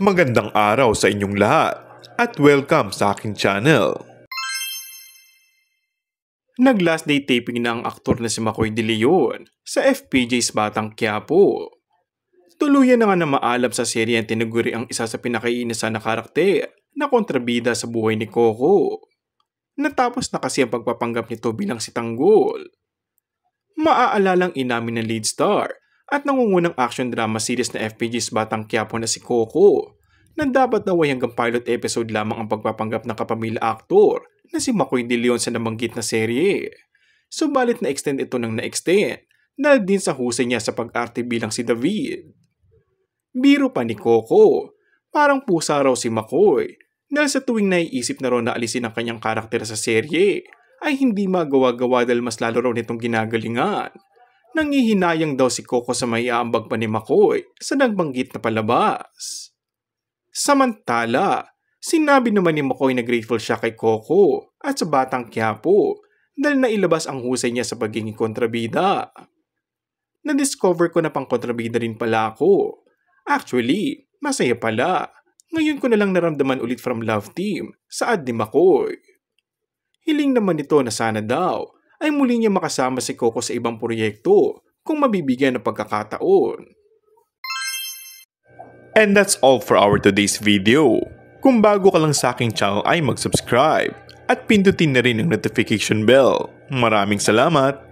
Magandang araw sa inyong lahat at welcome sa aking channel. Nag-last day taping na ang aktor na si Makoy De Leon sa FPJ's Batang Quiapo. Tuluyan na nga na maalam sa serye ang tinaguri ang isa sa pinakaiinisan na karakter na kontrabida sa buhay ni Coco. Natapos na kasi ang pagpapanggap nito bilang si Tanggol. Maaalalang inamin ng lead star at nangungunang action drama series na FPJ's Batang Quiapo na si Coco na dapat naway hanggang pilot episode lamang ang pagpapanggap ng kapamilya aktor na si Makoy De Leon sa nabanggit na serye. Subalit na-extend ito ng na-extend dahil din sa husay niya sa pag-arte bilang si David. Biro pa ni Coco, parang pusa raw si Makoy dahil sa tuwing naiisip na raw na alisin ang kanyang karakter sa serye ay hindi magawa-gawa dahil mas lalo raw nitong ginagalingan. Nangihinayang daw si Coco sa may aambag pa ni Makoy sa nagbanggit na palabas. Samantala, sinabi naman ni Makoy na grateful siya kay Coco at sa Batang Quiapo dahil nailabas ang husay niya sa pagiging kontrabida. Na-discover ko na pang kontrabida rin pala ako. Actually, masaya pala. Ngayon ko na lang naramdaman ulit from Love Team sa ad ni Makoy. Hiling naman nito na sana daw ay muli niya makasama si Coco sa ibang proyekto kung mabibigyan ng pagkakataon. And that's all for our today's video. Kung bago ka lang sa aking channel ay mag-subscribe at pindutin na rin ang notification bell. Maraming salamat!